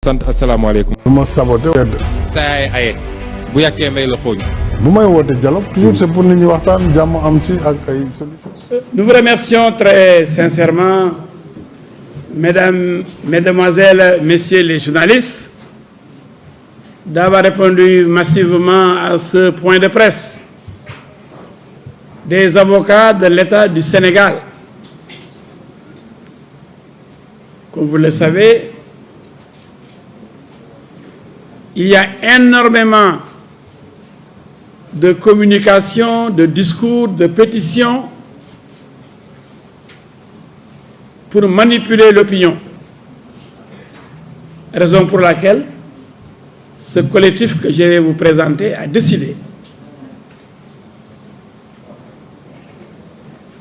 sant asalaamaaleykum. du ma saboté wedd. saa ay aye bu yàggee may la xooñ. bu may woote dialogue toujours c'est pour nit ñi waxtaan jàmm am ci ak ay solution. Nous vous remercions très sincèrement, mesdames, mesdemoiselles, messieurs les journalistes, d'avoir répondu massivement à ce point de presse des avocats de l'État du Sénégal. Comme vous le savez, il y a énormément de communication, de discours, de pétitions pour manipuler l'opinion. Raison pour laquelle ce collectif que je vais vous présenter a décidé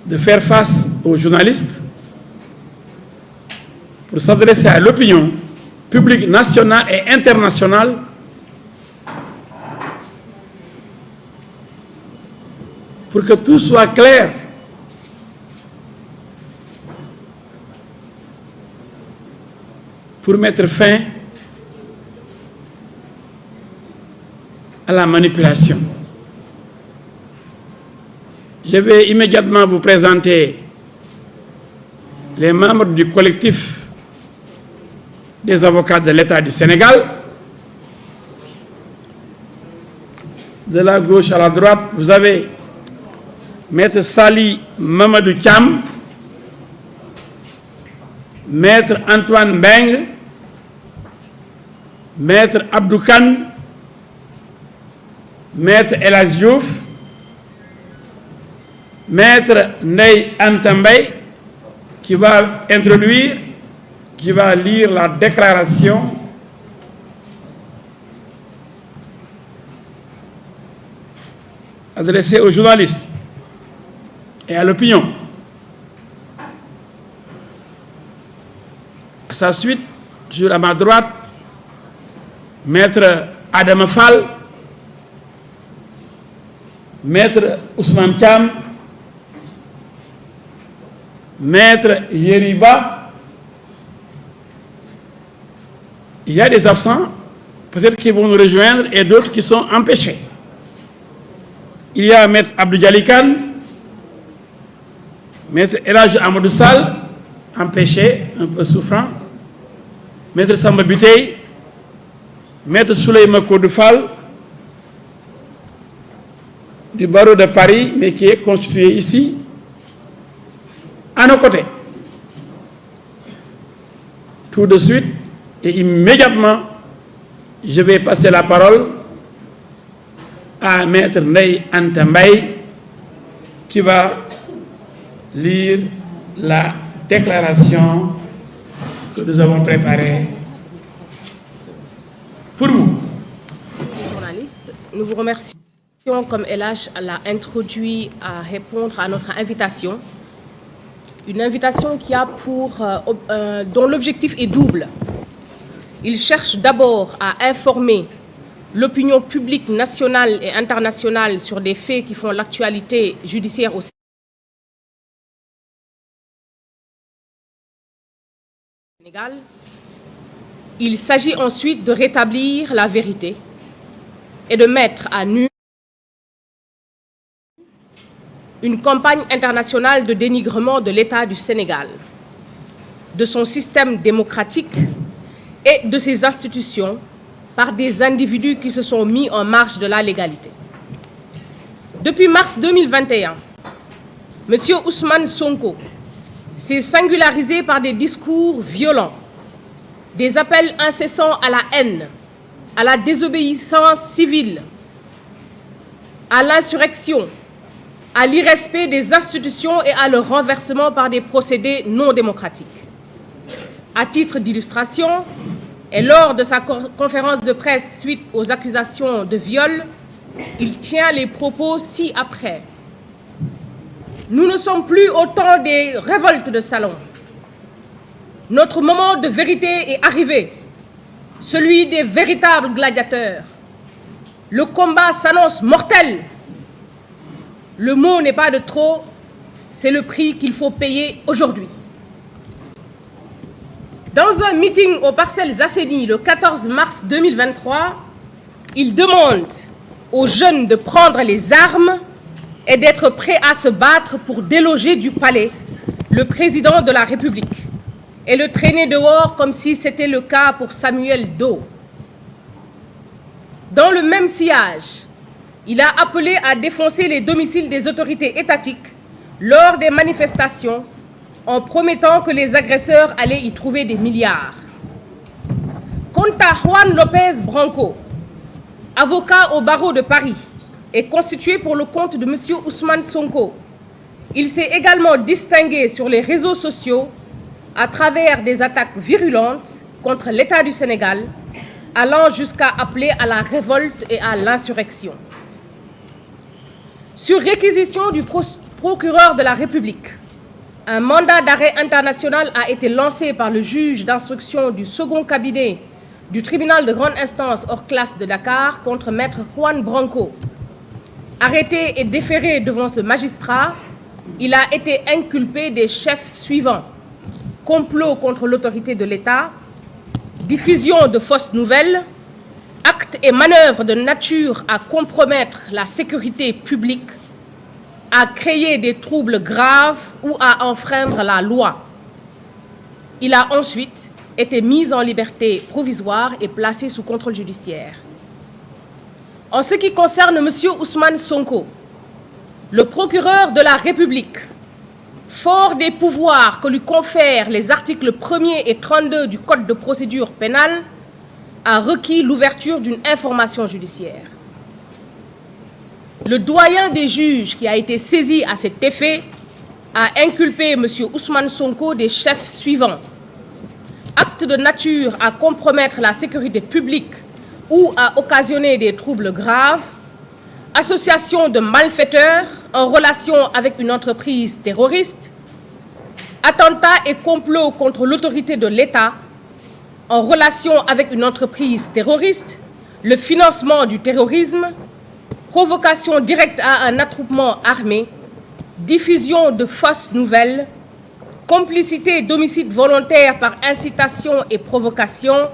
de faire face aux journalistes pour s'adresser à l'opinion publique nationale et internationale pour que tout soit clair. Pour mettre fin à la manipulation. Je vais immédiatement vous présenter les membres du collectif des avocats de l'État du Sénégal. De la gauche à la droite, vous avez Maître Sali Mamadou Thiam, Maître Antoine Beng, Maître Abdou Kane, Maître El Hadji Diouf, Maître Ndeye Anta Mbaye, qui va introduire, qui va lire la déclaration adressée aux journalistes et à l'opinion. À sa suite, toujours à ma droite, Maître Adama Fall, Maître Ousmane Thiam, Maître Yeriba. Il y a des absents, peut-être qu'ils vont nous rejoindre, et d'autres qui sont empêchés. Il y a Maître Abdou Djali Kane, Maître El Hadji Amadou Sall, empêché, un peu souffrant, Maître Samba Biteye, Maître Souleymane Kodou Fall, du barreau de Paris, mais qui est constitué ici, à nos côtés. Tout de suite et immédiatement, je vais passer la parole à Maître Ndeye Anta Mbaye, qui va lire la déclaration que nous avons préparée pour vous. Journalistes, nous vous remercions comme LH l'a introduit à répondre à notre invitation. Une invitation qui a dont l'objectif est double. Il cherche d'abord à informer l'opinion publique nationale et internationale sur des faits qui font l'actualité judiciaire au Sénégal. Il s'agit ensuite de rétablir la vérité et de mettre à nu une campagne internationale de dénigrement de l'État du Sénégal, de son système démocratique et de ses institutions par des individus qui se sont mis en marge de la légalité. Depuis mars 2021, M. Ousmane Sonko s'est singularisé par des discours violents, des appels incessants à la haine, à la désobéissance civile, à l'insurrection, à l'irrespect des institutions et à leur renversement par des procédés non démocratiques. À titre d'illustration, et lors de sa conférence de presse suite aux accusations de viol, il tient les propos ci-après. Nous ne sommes plus au temps des révoltes de salon. Notre moment de vérité est arrivé, celui des véritables gladiateurs. Le combat s'annonce mortel. Le mot n'est pas de trop, c'est le prix qu'il faut payer aujourd'hui. Dans un meeting aux Parcelles Assainies le 14 mars 2023, il demande aux jeunes de prendre les armes et d'être prêts à se battre pour déloger du palais le président de la République et le traîner dehors comme si c'était le cas pour Samuel Doe. Dans le même sillage, il a appelé à défoncer les domiciles des autorités étatiques lors des manifestations en promettant que les agresseurs allaient y trouver des milliards. Quant à Juan Lopez Branco, avocat au barreau de Paris et constitué pour le compte de M. Ousmane Sonko, il s'est également distingué sur les réseaux sociaux à travers des attaques virulentes contre l'État du Sénégal, allant jusqu'à appeler à la révolte et à l'insurrection. Sur réquisition du procureur de la République, un mandat d'arrêt international a été lancé par le juge d'instruction du second cabinet du tribunal de grande instance hors classe de Dakar contre maître Juan Branco. Arrêté et déféré devant ce magistrat, il a été inculpé des chefs suivants: complot contre l'autorité de l'État, diffusion de fausses nouvelles, actes et manœuvres de nature à compromettre la sécurité publique, à créer des troubles graves ou à enfreindre la loi. Il a ensuite été mis en liberté provisoire et placé sous contrôle judiciaire. En ce qui concerne M. Ousmane Sonko, le procureur de la République, fort des pouvoirs que lui confèrent les articles 1er et 32 du Code de procédure pénale, a requis l'ouverture d'une information judiciaire. Le doyen des juges qui a été saisi à cet effet a inculpé M. Ousmane Sonko des chefs suivants: acte de nature à compromettre la sécurité publique ou à occasionner des troubles graves, association de malfaiteurs en relation avec une entreprise terroriste, attentat et complot contre l'autorité de l'État en relation avec une entreprise terroriste, le financement du terrorisme, provocation directe à un attroupement armé, diffusion de fausses nouvelles, complicité d'homicide volontaire par incitation et provocation,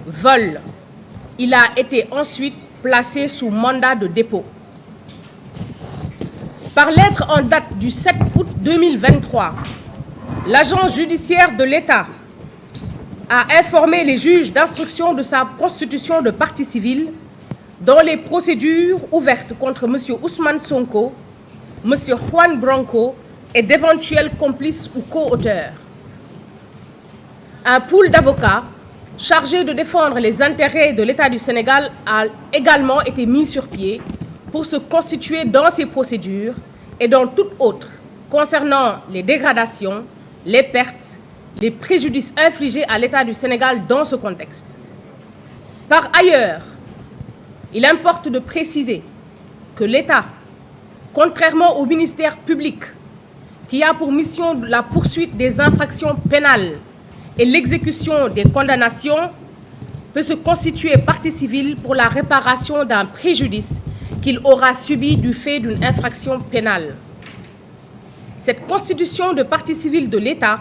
vol. Il a été ensuite placé sous mandat de dépôt. Par lettre en date du 7 août 2023, l'agent judiciaire de l'État a informé les juges d'instruction de sa constitution de partie civile dans les procédures ouvertes contre M. Ousmane Sonko, M. Juan Branco et d'éventuels complices ou co-auteurs. Un pool d'avocats chargé de défendre les intérêts de l'État du Sénégal a également été mis sur pied pour se constituer dans ces procédures et dans toutes autres concernant les dégradations, les pertes, les préjudices infligés à l'État du Sénégal dans ce contexte. Par ailleurs, il importe de préciser que l'État, contrairement au ministère public, qui a pour mission la poursuite des infractions pénales et l'exécution des condamnations, peut se constituer partie civile pour la réparation d'un préjudice qu'il aura subi du fait d'une infraction pénale. Cette constitution de partie civile de l'État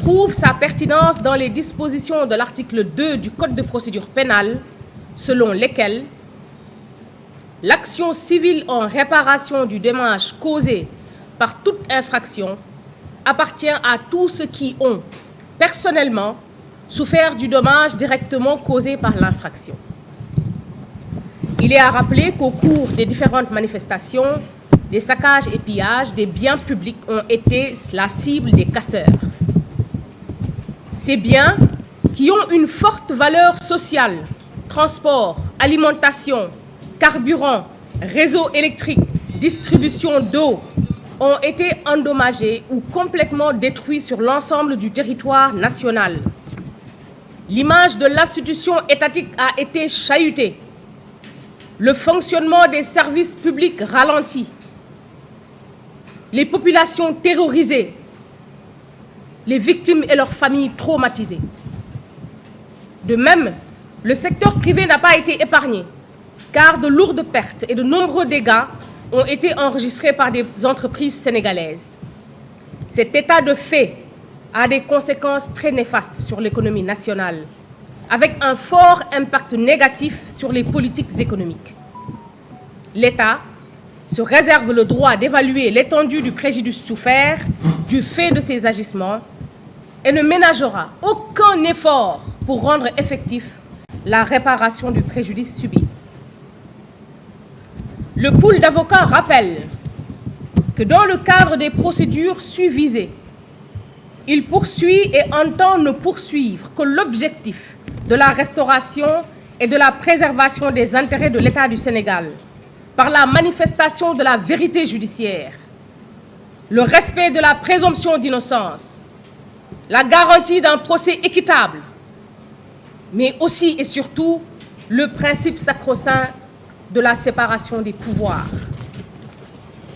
trouve sa pertinence dans les dispositions de l'article 2 du Code de procédure pénale, selon lesquelles l'action civile en réparation du dommage causé par toute infraction appartient à tous ceux qui ont, personnellement, souffert du dommage directement causé par l'infraction. Il est à rappeler qu'au cours des différentes manifestations, des saccages et pillages des biens publics ont été la cible des casseurs. Ces biens, qui ont une forte valeur sociale, transport, alimentation, carburant, réseau électrique, distribution d'eau, ont été endommagés ou complètement détruits sur l'ensemble du territoire national. L'image de l'institution étatique a été chahutée. Le fonctionnement des services publics ralenti. Les populations terrorisées. Les victimes et leurs familles traumatisées. De même, le secteur privé n'a pas été épargné, car de lourdes pertes et de nombreux dégâts ont été enregistrés par des entreprises sénégalaises. Cet état de fait a des conséquences très néfastes sur l'économie nationale, avec un fort impact négatif sur les politiques économiques. L'État se réserve le droit d'évaluer l'étendue du préjudice souffert du fait de ces agissements et ne ménagera aucun effort pour rendre effectif la réparation du préjudice subi. Le pool d'avocats rappelle que dans le cadre des procédures susvisées, il poursuit et entend ne poursuivre que l'objectif de la restauration et de la préservation des intérêts de l'État du Sénégal par la manifestation de la vérité judiciaire, le respect de la présomption d'innocence, la garantie d'un procès équitable, mais aussi et surtout le principe sacro-saint de la séparation des pouvoirs.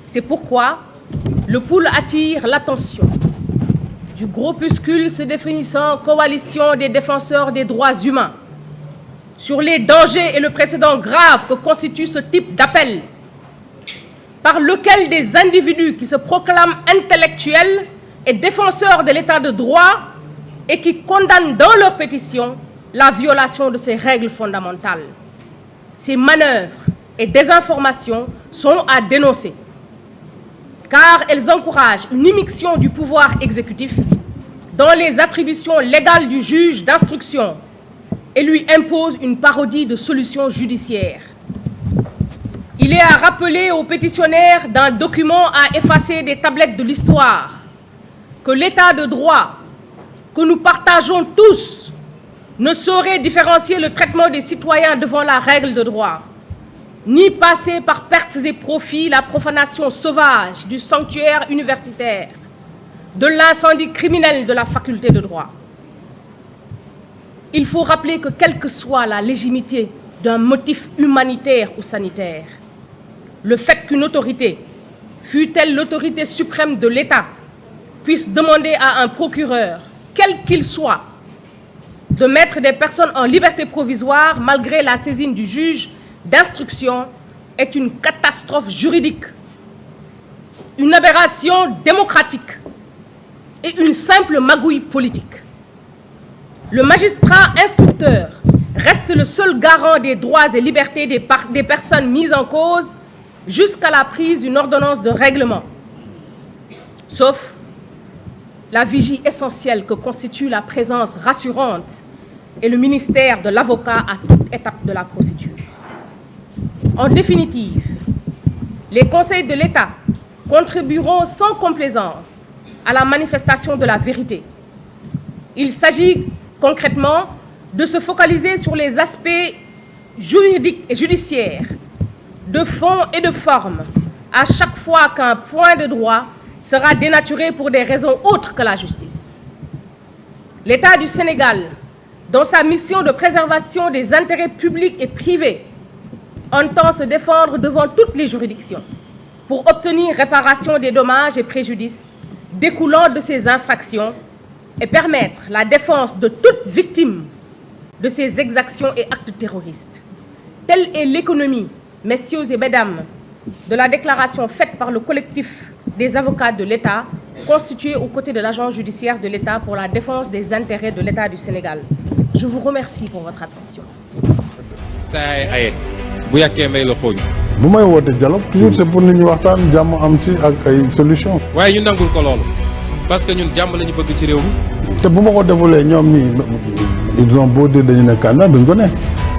C'est pourquoi le pool attire l'attention du groupuscule se définissant coalition des défenseurs des droits humains sur les dangers et le précédent grave que constitue ce type d'appel par lequel des individus qui se proclament intellectuels et défenseurs de l'état de droit et qui condamnent dans leur pétition la violation de ces règles fondamentales. Ces manœuvres et désinformations sont à dénoncer, car elles encouragent une immixtion du pouvoir exécutif dans les attributions légales du juge d'instruction et lui imposent une parodie de solutions judiciaires. Il est à rappeler aux pétitionnaires d'un document à effacer des tablettes de l'histoire que l'état de droit que nous partageons tous ne saurait différencier le traitement des citoyens devant la règle de droit, ni passer par pertes et profits la profanation sauvage du sanctuaire universitaire, de l'incendie criminel de la faculté de droit. Il faut rappeler que quelle que soit la légitimité d'un motif humanitaire ou sanitaire, le fait qu'une autorité, fût-elle l'autorité suprême de l'État, puisse demander à un procureur, quel qu'il soit, de mettre des personnes en liberté provisoire malgré la saisine du juge d'instruction est une catastrophe juridique, une aberration démocratique et une simple magouille politique. Le magistrat instructeur reste le seul garant des droits et libertés des personnes mises en cause jusqu'à la prise d'une ordonnance de règlement, sauf la vigie essentielle que constitue la présence rassurante et le ministère de l'avocat à toute étape de la procédure. En définitive, les conseils de l'État contribueront sans complaisance à la manifestation de la vérité. Il s'agit concrètement de se focaliser sur les aspects juridiques et judiciaires, de fond et de forme, à chaque fois qu'un point de droit sera dénaturé pour des raisons autres que la justice. L'État du Sénégal, dans sa mission de préservation des intérêts publics et privés, entend se défendre devant toutes les juridictions pour obtenir réparation des dommages et préjudices découlant de ces infractions et permettre la défense de toute victime de ces exactions et actes terroristes. Telle est l'économie, messieurs et mesdames, de la déclaration faite par le collectif des avocats de l'État, constitué aux côtés de l'agence judiciaire de l'État pour la défense des intérêts de l'État du Sénégal. Je vous remercie pour votre attention. bu yàkkee may la xooñ. bu may woote dialogue toujours c'est pour nit ñi waxtaan jàmm am ci ak ay solution waaye ñu nangul ko loolu parce que ñun jàmm la ñu bëgg ci réew mi. te bu ma ko defulee ñoom ñii ils ont beau dire dañu ne candidat duñ ko ne.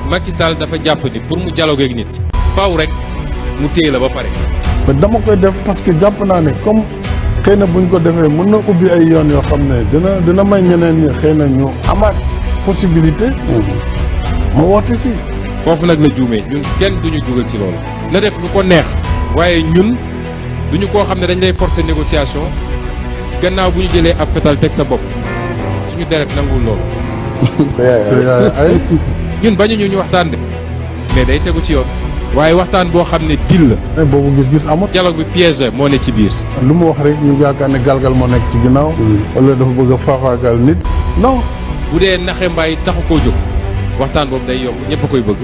Macky Sall dafa jàpp ni pour mu dialogue ak nit. faaw rek mu téye la ba pare. mais dama koy def parce que jàpp naa ne comme xëy na buñ ko defee mën na ubbi ay yoon yoo xam ne dina may ñeneen ñi xëy na ñu amaat possibilité. ma woote ci. foofu nag la juumee ñun kenn duñu dugal ci loolu. na def lu ko neex. waaye ñun duñu koo xam ne dañ lay forcer négociation gannaaw bu ñu jëlee ab fetal teg sa bopp suñu deret nangul loolu. ay ñun bañu ñu waxtaan de mais day tegu ci yoon. waaye waxtaan boo xam ne dil la. boobu gis-gis amut. dialogue bi piège moo ne ci biir. lu mu wax rek ñu yaakaar ne galgal moo nekk ci ginnaaw. wala dafa bëgg a faafaagal nit. non. bu dee naxe mbaay taxu koo jóg waxtaan boobu day yomb ñëpp a koy bëgg.